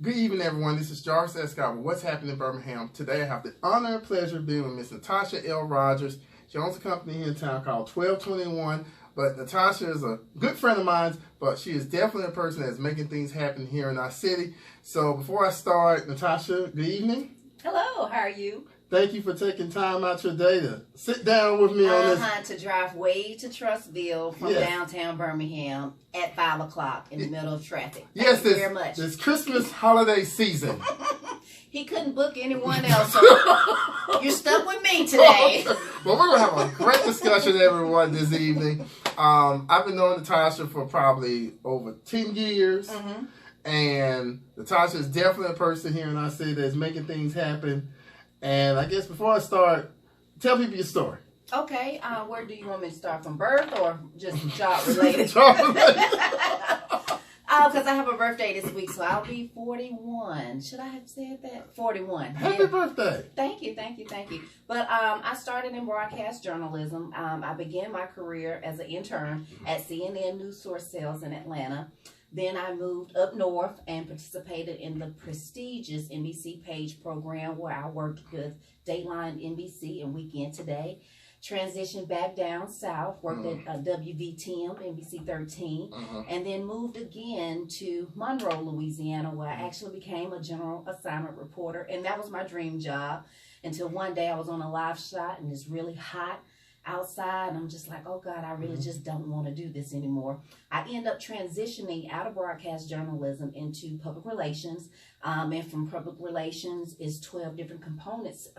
Good evening, everyone. This is Jarvis Escott with What's Happening in Birmingham. Today I have the honor and pleasure of being with Miss Natasha L. Rogers. She owns a company here in town called 1221. But Natasha is a good friend of mine, but she is definitely a person that's making things happen here in our city. So before I start, Natasha, good evening. Hello, how are you? Thank you for taking time out your day to sit down with me on this. To drive way to Trustville from downtown Birmingham at 5 o'clock in the middle of traffic. Thank you very much. This Christmas holiday season. He couldn't book anyone else, so you're stuck with me today. Well, we're going to have a great discussion, everyone, this evening. I've been knowing Natasha for probably over 10 years. And Natasha is definitely a person here in our city that's making things happen. And I guess before I start, tell people your story. Okay, where do you want me to start? From birth or just job related? Job related. Because I have a birthday this week, so I'll be 41. Should I have said that? 41. Happy birthday. Thank you. But I started in broadcast journalism. I began my career as an intern at CNN News Source Sales in Atlanta. Then I moved up north and participated in the prestigious NBC Page program where I worked with Dateline NBC and Weekend Today. Transitioned back down south, worked at WVTM, NBC 13, and then moved again to Monroe, Louisiana, where I actually became a general assignment reporter. And that was my dream job until one day I was on a live shot and it's really hot outside, and I'm just like, oh God, I really just don't want to do this anymore. I end up transitioning out of broadcast journalism into public relations, and from public relations is 12 different components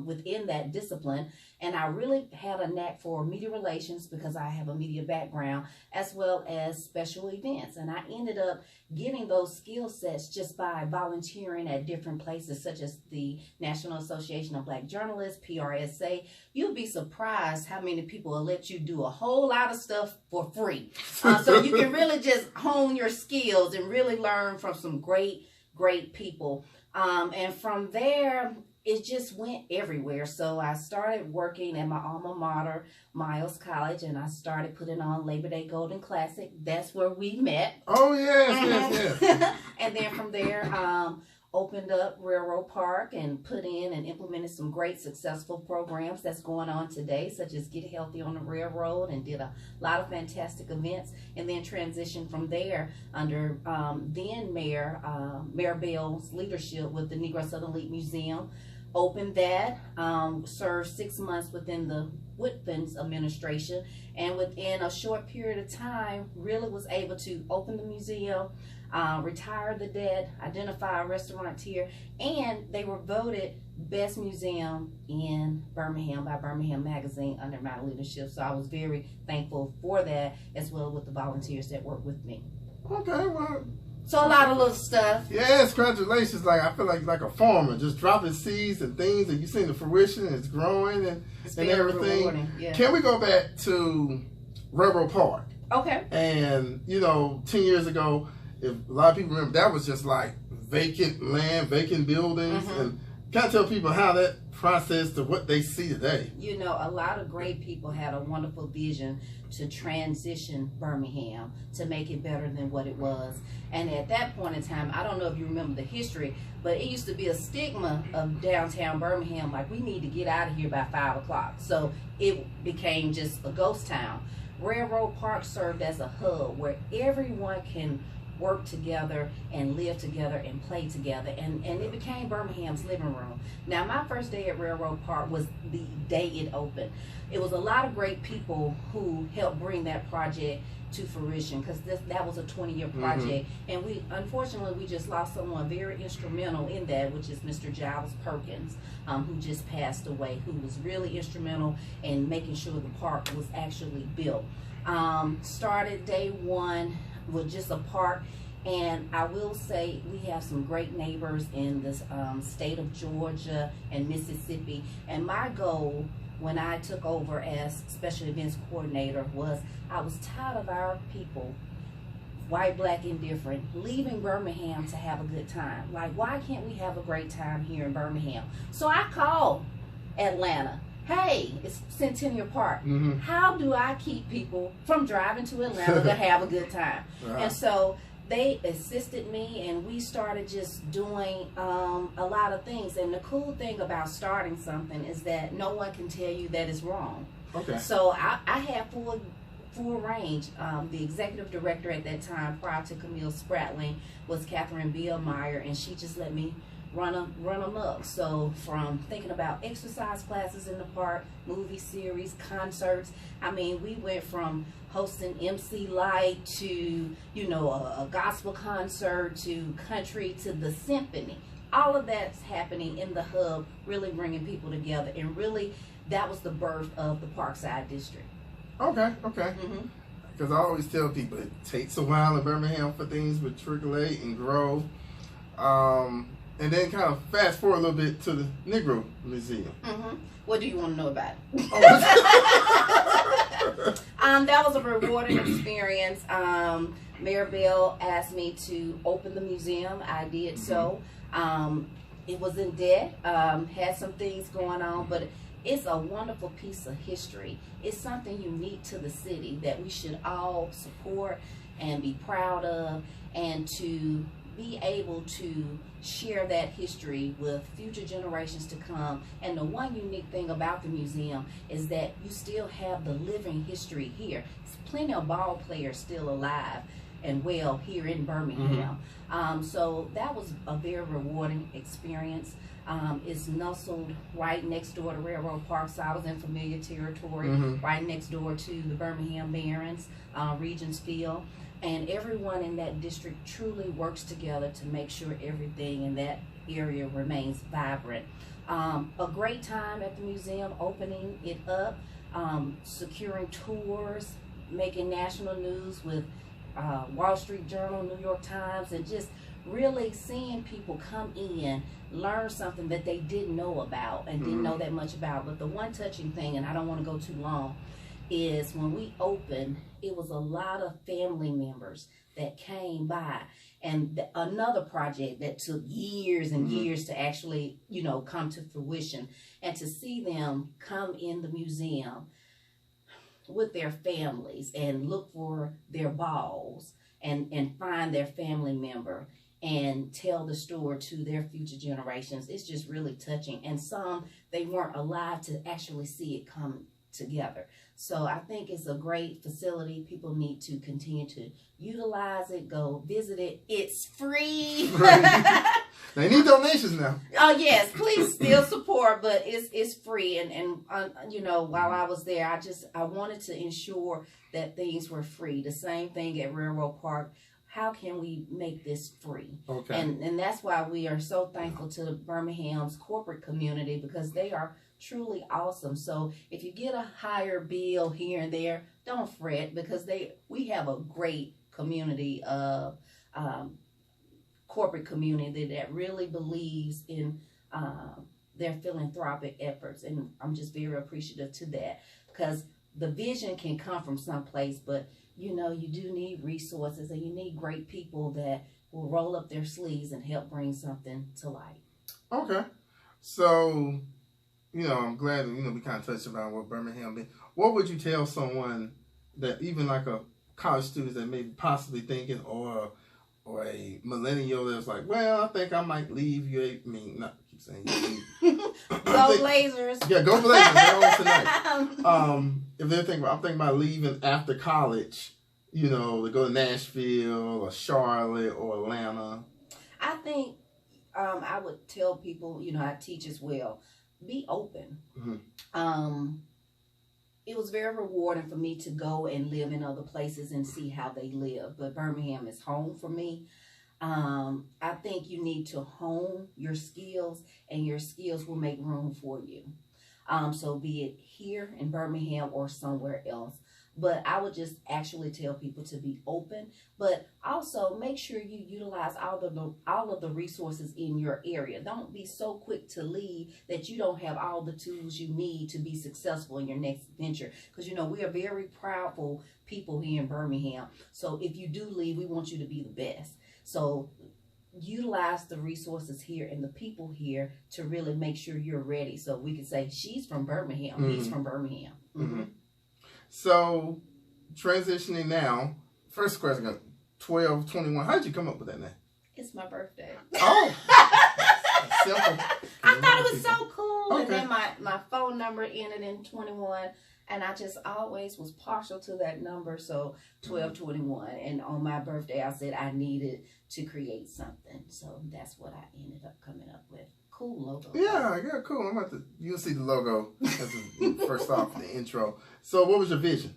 within that discipline, and I really had a knack for media relations because I have a media background, as well as special events, and I ended up getting those skill sets just by volunteering at different places such as the National Association of Black Journalists, PRSA. You'll be surprised how many people will let you do a whole lot of stuff for free. So you can really just hone your skills and really learn from some great people. And from there, it just went everywhere. So I started working at my alma mater, Miles College, and I started putting on Labor Day Golden Classic. That's where we met. Oh, yes. And then from there, opened up Railroad Park and put in and implemented some great successful programs that's going on today, such as Get Healthy on the Railroad, and did a lot of fantastic events, and then transitioned from there under then Mayor Bell's leadership with the Negro Southern League Museum. Opened that, served 6 months within the Woodfins administration, and within a short period of time really was able to open the museum, retire the dead, identify a restaurateur, and they were voted best museum in Birmingham by Birmingham Magazine under my leadership. So I was very thankful for that, as well with the volunteers that work with me. Okay, well. So a lot of little stuff. Yes, congratulations. I feel like a farmer, just dropping seeds and things, and you've seen the fruition, it's growing and everything. Yeah. Can we go back to Railroad Park? Okay. And, 10 years ago, if a lot of people remember, that was just like vacant land, vacant buildings, and kind of tell people how that process to what they see today. A lot of great people had a wonderful vision to transition Birmingham to make it better than what it was. And at that point in time, I don't know if you remember the history, but it used to be a stigma of downtown Birmingham, like we need to get out of here by 5 o'clock. So it became just a ghost town. Railroad Park served as a hub where everyone can work together and live together and play together, and it became Birmingham's living room. Now, my first day at Railroad Park was the day it opened. It was a lot of great people who helped bring that project to fruition, because that was a 20-year project, and unfortunately we just lost someone very instrumental in that, which is Mr. Giles Perkins, who just passed away, who was really instrumental in making sure the park was actually built. Started day one with just a park, and I will say we have some great neighbors in the state of Georgia and Mississippi, and my goal when I took over as special events coordinator was I was tired of our people, white, black, indifferent, leaving Birmingham to have a good time. Like, why can't we have a great time here in Birmingham? So I called Atlanta. Hey, it's Centennial Park. How do I keep people from driving to Atlanta to have a good time? And so they assisted me, and we started just doing a lot of things. And the cool thing about starting something is that no one can tell you that it's wrong. Okay. So I had full range. The executive director at that time, prior to Camille Spratling, was Catherine Bielmeyer, and she just let me run amok. So from thinking about exercise classes in the park, movie series, concerts. I mean, we went from hosting MC Light to, you know, a gospel concert, to country, to the symphony. All of that's happening in the hub, really bringing people together. And really, that was the birth of the Parkside District. Okay. Because I always tell people it takes a while in Birmingham for things to percolate and grow. And then kind of fast forward a little bit to the Negro Museum. What do you want to know about it? Oh, that was a rewarding experience. Mayor Bell asked me to open the museum. I did so. It was in debt, had some things going on, but it's a wonderful piece of history. It's something unique to the city that we should all support and be proud of, and to be able to share that history with future generations to come. And the one unique thing about the museum is that you still have the living history here. There's plenty of ball players still alive and well here in Birmingham. So that was a very rewarding experience. It's nestled right next door to Railroad Park, so I was in familiar territory, right next door to the Birmingham Barons, Regents Field. And everyone in that district truly works together to make sure everything in that area remains vibrant. A great time at the museum, opening it up, securing tours, making national news with Wall Street Journal, New York Times, and just really seeing people come in, learn something that they didn't know about and didn't know that much about. But the one touching thing, and I don't want to go too long, is when we opened, it was a lot of family members that came by. And another project that took years and years to actually, you know, come to fruition. And to see them come in the museum with their families and look for their balls and find their family member and tell the story to their future generations, it's just really touching. And some, they weren't alive to actually see it come together. So I think it's a great facility. People need to continue to utilize it, go visit it. It's free. They need donations now. Oh yes, please still support, but it's free. And you know, while I was there, I wanted to ensure that things were free. The same thing at Railroad Park. How can we make this free? Okay. And that's why we are so thankful to Birmingham's corporate community, because they are truly awesome. So if you get a higher bill here and there, don't fret, because we have a great community of corporate community that really believes in their philanthropic efforts, and I'm just very appreciative to that, because the vision can come from someplace, but you know, you do need resources, and you need great people that will roll up their sleeves and help bring something to light. Okay. So, you know, I'm glad, you know, we kind of touched about what Birmingham is. What would you tell someone that, even like a college student that may be possibly thinking, or a millennial that's like, well, I think I might leave you. I mean, not keep saying you leave. Go Blazers. Yeah, go Blazers. They're on tonight. If they're thinking, I'm thinking about leaving after college, you know, to go to Nashville or Charlotte or Atlanta. I think I would tell people, you know, I teach as well, be open. It was very rewarding for me to go and live in other places and see how they live, but Birmingham is home for me. I think you need to hone your skills, and your skills will make room for you. So be it here in Birmingham or somewhere else. But I would just actually tell people to be open, but also make sure you utilize all of the resources in your area. Don't be so quick to leave that you don't have all the tools you need to be successful in your next venture. Because, you know, we are very proudful people here in Birmingham. So if you do leave, we want you to be the best. So utilize the resources here and the people here to really make sure you're ready. So we can say, she's from Birmingham, he's from Birmingham. So transitioning now, first question, 1221. How did you come up with that name? It's my birthday. Oh, simple. I thought it was so cool. Okay. And then my phone number ended in 21. And I just always was partial to that number. So 1221. And on my birthday, I said I needed to create something. So that's what I ended up coming up with. Cool logo. Yeah, cool. You'll see the logo first off, the intro. So what was your vision?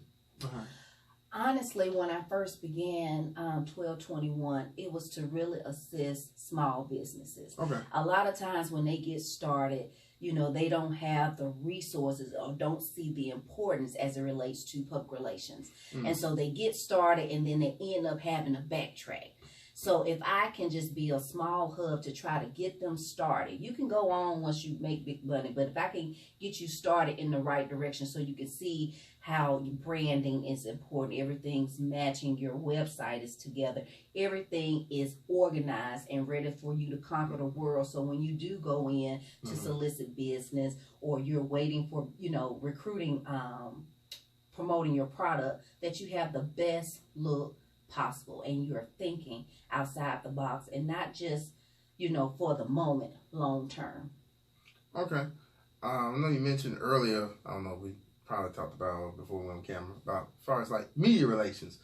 Honestly, when I first began 1221, it was to really assist small businesses. Okay. A lot of times when they get started, you know, they don't have the resources or don't see the importance as it relates to public relations. And so they get started and then they end up having to backtrack. So if I can just be a small hub to try to get them started, you can go on once you make big money, but if I can get you started in the right direction so you can see how your branding is important, everything's matching, your website is together, everything is organized and ready for you to conquer the world. So when you do go in to solicit business or you're waiting for, you know, recruiting, promoting your product, that you have the best look possible and you're thinking outside the box and not just, you know, for the moment, long term. Okay. I know you mentioned earlier, I don't know, we probably talked about before we went on camera, about as far as like media relations.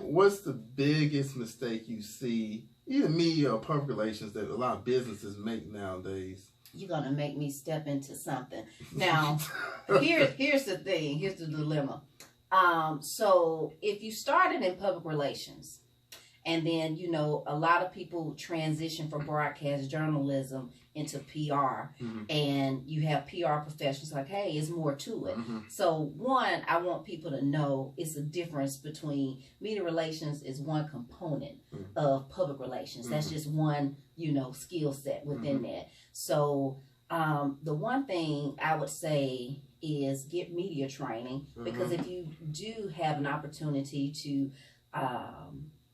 What's the biggest mistake you see, either media or public relations, that a lot of businesses make nowadays? You're going to make me step into something. Now, here's the thing. Here's the dilemma. So if you started in public relations and then, you know, a lot of people transition from broadcast journalism into PR and you have PR professionals like, hey, it's more to it. So one, I want people to know it's a difference between media relations is one component of public relations. That's just one, you know, skill set within that. So the one thing I would say is get media training, because if you do have an opportunity to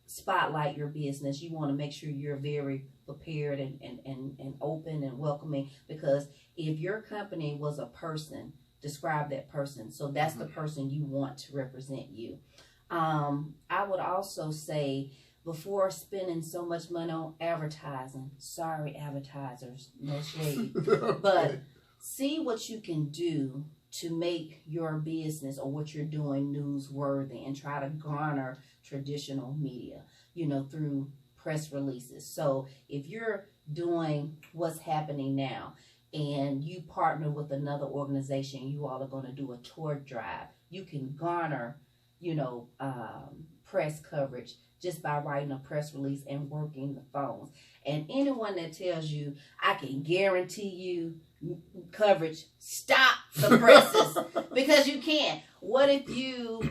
spotlight your business, you want to make sure you're very prepared and open and welcoming, because if your company was a person, describe that person. So that's the person you want to represent you. I would also say, before spending so much money on advertising, sorry advertisers, no shade, but see what you can do to make your business or what you're doing newsworthy, and try to garner traditional media, you know, through press releases. So if you're doing what's happening now and you partner with another organization, you all are going to do a tour drive, you can garner, you know, press coverage just by writing a press release and working the phones. And anyone that tells you, I can guarantee you coverage, stop the presses, because you can't. What if you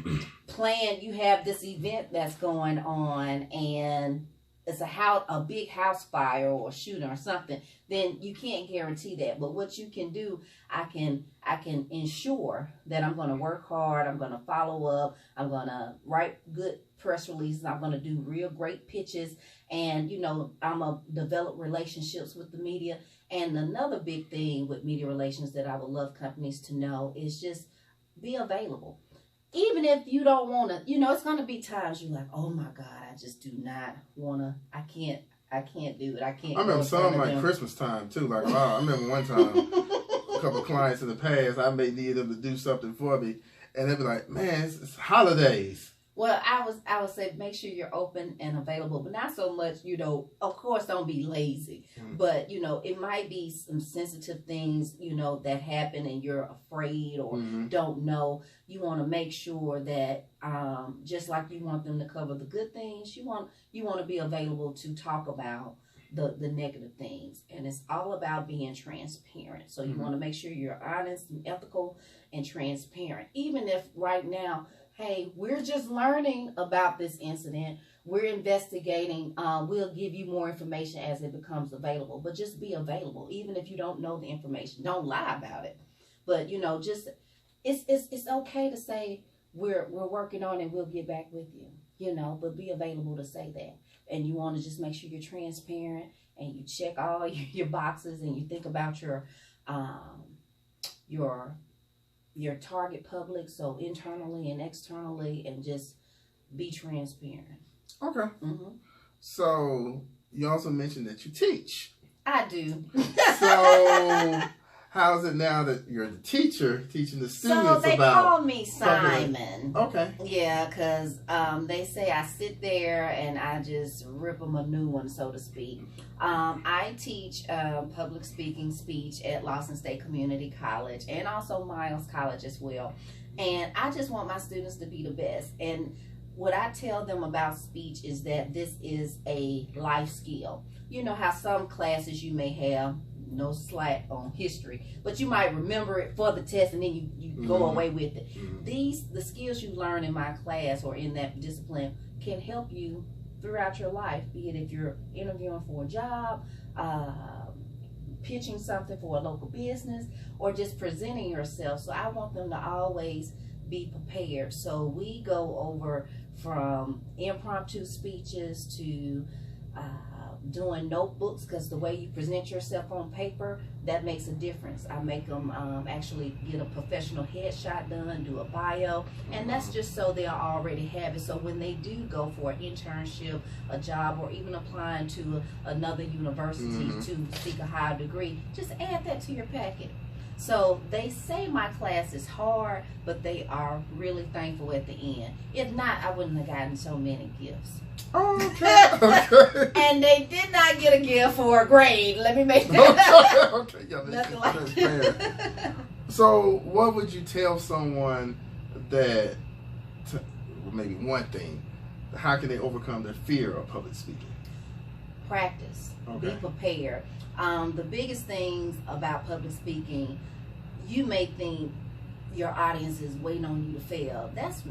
you have this event that's going on and it's a big house fire or a shooting or something, then you can't guarantee that. But what you can do, I can ensure that I'm going to work hard, I'm going to follow up, I'm going to write good press releases, I'm going to do real great pitches, and, you know, I'm going to develop relationships with the media. And another big thing with media relations that I would love companies to know is just be available. Even if you don't want to, you know, it's going to be times you're like, oh my God, I just do not want to, I can't do it. I can't. I remember some like Christmas time too. Like, wow, I remember one time, a couple of clients in the past, I may need them to do something for me. And they'd be like, man, it's holidays. Well, I would say make sure you're open and available, but not so much, you know, of course, don't be lazy. But, you know, it might be some sensitive things, you know, that happen and you're afraid or don't know. You want to make sure that just like you want them to cover the good things, you want to be available to talk about the negative things. And it's all about being transparent. So you want to make sure you're honest and ethical and transparent. Even if right now, hey, we're just learning about this incident, we're investigating, we'll give you more information as it becomes available. But just be available, even if you don't know the information. Don't lie about it. But, you know, just it's okay to say we're working on it, we'll get back with you, you know, but be available to say that. And you want to just make sure you're transparent and you check all your boxes and you think about your target public, so internally and externally, and just be transparent. Okay. Mm-hmm. So you also mentioned that you teach. I do. So how is it now that you're the teacher teaching the students So they about? call me Simon. Okay. Yeah, because they say I sit there and I just rip them a new one, so to speak. I teach public speaking speech at Lawson State Community College and also Miles College as well. And I just want my students to be the best. And what I tell them about speech is that this is a life skill. You know how some classes you may have no slack on history, but you might remember it for the test and then you go away with it. The skills you learn in my class or in that discipline can help you throughout your life, be it if you're interviewing for a job, pitching something for a local business, or just presenting yourself. So I want them to always be prepared. So we go over from impromptu speeches to doing notebooks, because the way you present yourself on paper, that makes a difference. I make them actually get a professional headshot done, do a bio, and that's just so they'll already have it. So when they do go for an internship, a job, or even applying to another university to seek a higher degree, just add that to your packet. So they say my class is hard, but they are really thankful at the end. If not, I wouldn't have gotten so many gifts. Okay. Okay. And they did not get a gift for a grade. Let me make that. Okay. Yeah, Nothing like that. So what would you tell someone that, maybe one thing, how can they overcome their fear of public speaking? Practice. Okay. Be prepared. The biggest things about public speaking, you may think your audience is waiting on you to fail. That's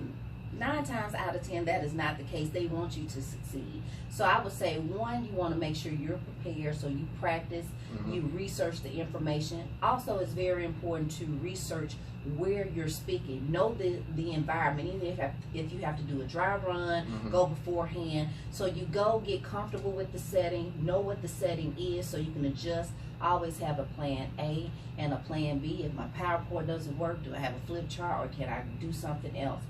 9 times out of 10, that is not the case. They want you to succeed. So I would say, one, you want to make sure you're prepared, so you practice, you research the information. Also, it's very important to research where you're speaking. Know the environment, even if you have to do a dry run, go beforehand. So you go get comfortable with the setting, know what the setting is so you can adjust. Always have a plan A and a plan B. If my PowerPoint doesn't work, do I have a flip chart, or can I do something else?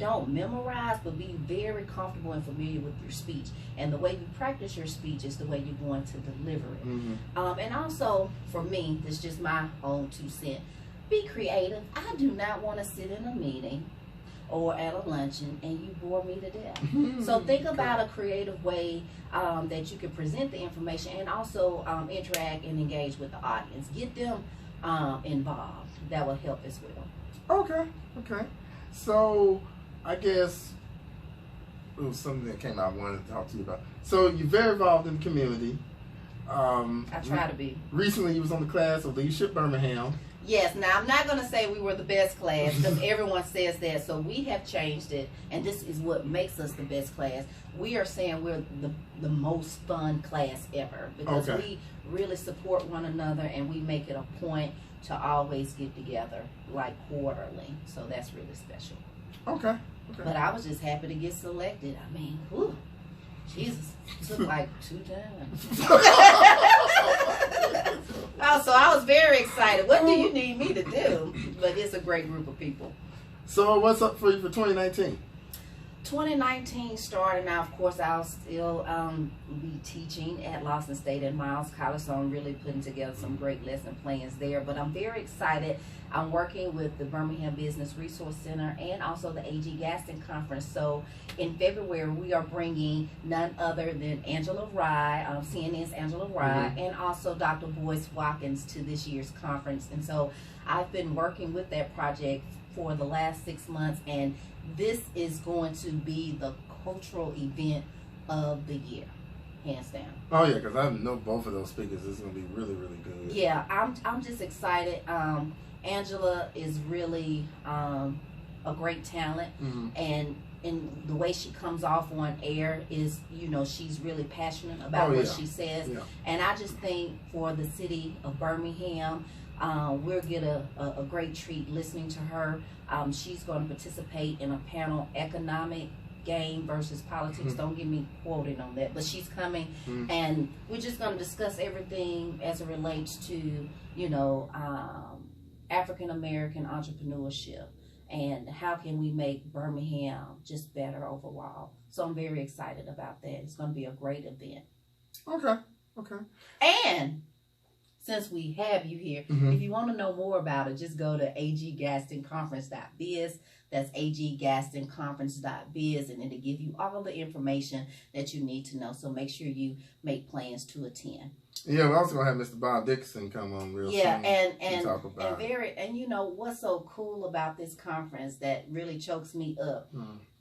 Don't memorize, but be very comfortable and familiar with your speech. And the way you practice your speech is the way you're going to deliver it. And also, for me, this is just my own 2 cents. Be creative. I do not want to sit in a meeting or at a luncheon and you bore me to death. So think about a creative way that you can present the information and also interact and engage with the audience. Get them involved. That will help as well. Okay. Okay. So I guess it was something that came out I wanted to talk to you about. So you're very involved in the community. I try to be. Recently you was on the class of Leadership Birmingham. Yes, now I'm not going to say we were the best class because everyone says that, so we have changed it, and this is what makes us the best class. We are saying we're the most fun class ever because we really support one another and we make it a point to always get together like quarterly, so that's really special. Okay. But I was just happy to get selected. I mean, whew, Jesus, it took like 2 times. Oh, so I was very excited. What do you need me to do? But it's a great group of people. So what's up for you for 2019? 2019 starting out, of course, I'll still be teaching at Lawson State and Miles College, so I'm really putting together some great lesson plans there. But I'm very excited. I'm working with the Birmingham Business Resource Center and also the AG Gaston Conference. So in February, we are bringing none other than Angela Rye, CNN's Angela Rye, and also Dr. Boyce Watkins to this year's conference. And so I've been working with that project for the last 6 months, and this is going to be the cultural event of the year, hands down. Oh yeah, because I know both of those speakers. It's going to be really, really good. Yeah, I'm just excited. Angela is really a great talent, and the way she comes off on air is, you know, she's really passionate about what she says. And I just think for the city of Birmingham, we'll get a great treat listening to her. She's going to participate in a panel, economic game versus politics. Don't get me quoted on that, but she's coming, and we're just going to discuss everything as it relates to, you know, African American entrepreneurship. and how can we make Birmingham just better overall. So I'm very excited about that. It's going to be a great event. Okay. Okay. And since we have you here, if you want to know more about it, just go to aggastonconference.biz. That's aggastonconference.biz, and it'll give you all the information that you need to know. So make sure you make plans to attend. Yeah, we're also gonna have Mr. Bob Dixon come on real soon. Yeah, and talk about and you know what's so cool about this conference that really chokes me up.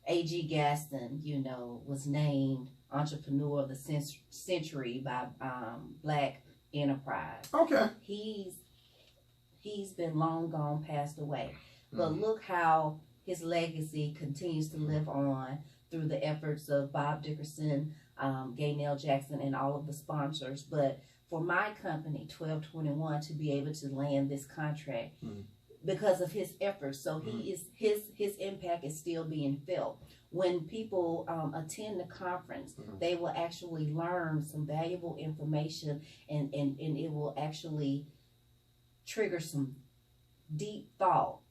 A.G. Gaston, you know, was named Entrepreneur of the Century by Black Enterprise. Okay. He's been long gone, passed away. But look how his legacy continues to live on through the efforts of Bob Dickerson, Gaynell Jackson, and all of the sponsors. But for my company, 1221, to be able to land this contract because of his efforts, so he is his impact is still being felt. When people attend the conference, they will actually learn some valuable information, and it will actually trigger some deep thought.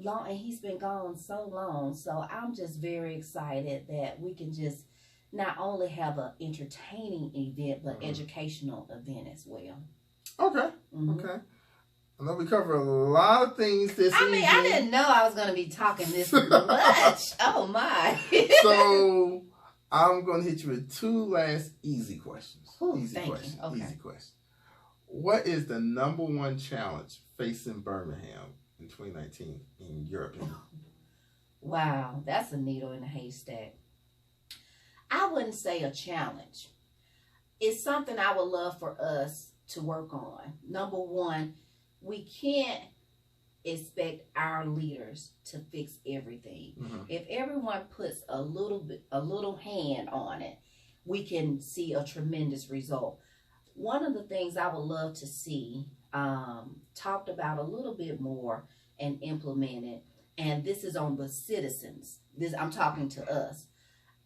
And he's been gone so long, so I'm just very excited that we can just not only have an entertaining event, but educational event as well. Okay. Okay. I know we cover a lot of things this evening. I didn't know I was going to be talking this much. Oh, my. So I'm going to hit you with two last easy questions. Easy question. Okay. Easy question. What is the #1 challenge facing Birmingham in 2019 in your opinion? Wow, that's a needle in a haystack. I wouldn't say a challenge. It's something I would love for us to work on. #1, we can't expect our leaders to fix everything. If everyone puts a little hand on it, we can see a tremendous result. One of the things I would love to see talked about a little bit more and implemented, and this is on the citizens. I'm talking to us.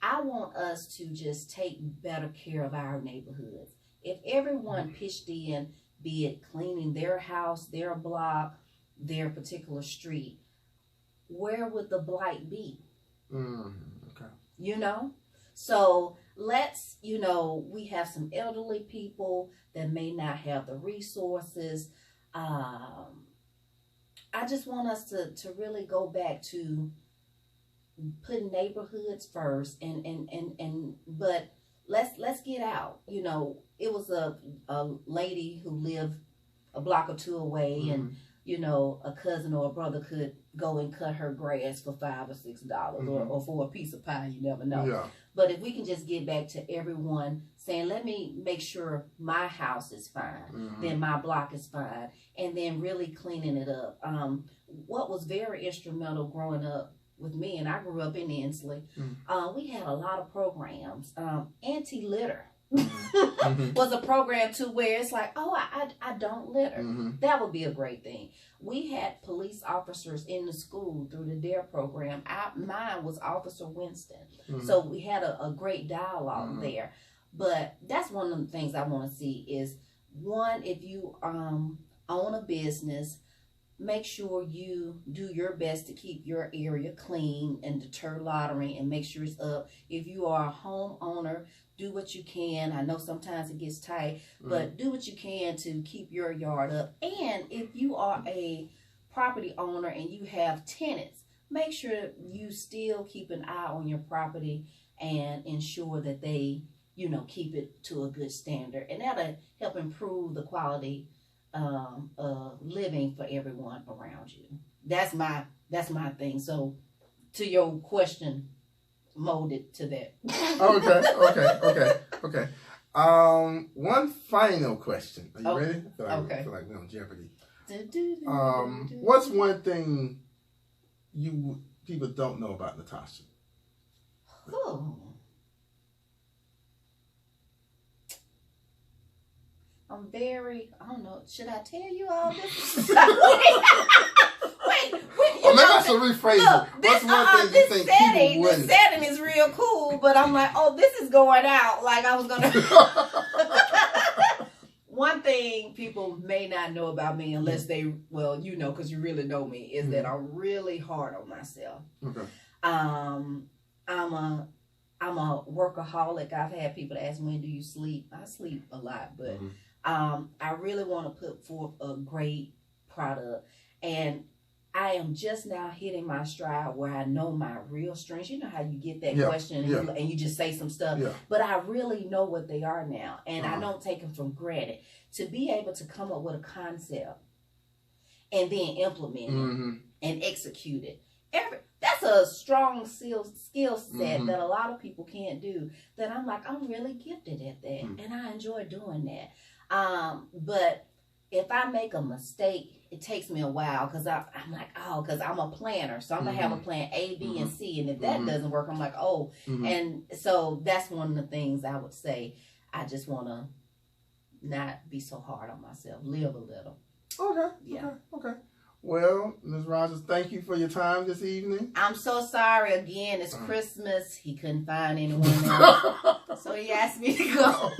I want us to just take better care of our neighborhoods. If everyone pitched in, be it cleaning their house, their block, their particular street, where would the blight be? Okay. You know? So let's, we have some elderly people that may not have the resources. I just want us to really go back to putting neighborhoods first, but let's get out. It was a lady who lived a block or two away, and a cousin or a brother could go and cut her grass for $5 or $6 or for a piece of pie. You never know. Yeah. But if we can just get back to everyone saying, let me make sure my house is fine, then my block is fine, and then really cleaning it up. What was very instrumental growing up with me, and I grew up in Inslee, we had a lot of programs. Anti-litter was a program too, where it's like, oh, I don't litter. That would be a great thing. We had police officers in the school through the DARE program. Mine was Officer Winston. So we had a great dialogue there. But that's one of the things I want to see is, one, if you own a business, make sure you do your best to keep your area clean and deter littering and make sure it's up. If you are a homeowner, do what you can. I know sometimes it gets tight, but do what you can to keep your yard up. And if you are a property owner and you have tenants, make sure you still keep an eye on your property and ensure that they, keep it to a good standard. And that'll help improve the quality living for everyone around you. That's my thing. So to your question, molded to that. Okay. One final question. Are you ready? I feel like we're on Jeopardy. What's one thing people don't know about Natasha? I don't know, should I tell you all this? Wait, maybe I should rephrase it. What's one thing you think people wouldn't? The setting is real cool, but I'm like, this is going out. Like I was going to... One one thing people may not know about me unless they, well, you know, because you really know me, is that I'm really hard on myself. Okay. I'm a workaholic. I've had people ask me, when do you sleep? I sleep a lot, but I really want to put forth a great product. And I am just now hitting my stride where I know my real strengths. You know how you get that question and you just say some stuff. Yeah. But I really know what they are now. And I don't take them for granted. To be able to come up with a concept and then implement it and execute it. That's a strong skill set that a lot of people can't do. That I'm like, I'm really gifted at that. And I enjoy doing that. But if I make a mistake, it takes me a while because I'm like, because I'm a planner. So I'm going to have a plan A, B, and C. And if that doesn't work, I'm like, And so that's one of the things I would say. I just want to not be so hard on myself. Live a little. Okay. Yeah. Okay. Well, Ms. Rogers, thank you for your time this evening. I'm so sorry again. It's Christmas. He couldn't find anyone else. So he asked me to come.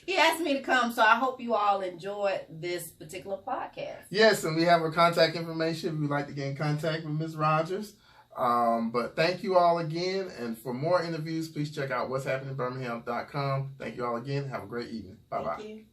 He asked me to come. So I hope you all enjoyed this particular podcast. Yes, and we have her contact information if you'd like to get in contact with Ms. Rogers. But thank you all again. And for more interviews, please check out what's happening in Birmingham.com. Thank you all again. Have a great evening. Bye-bye. Thank you.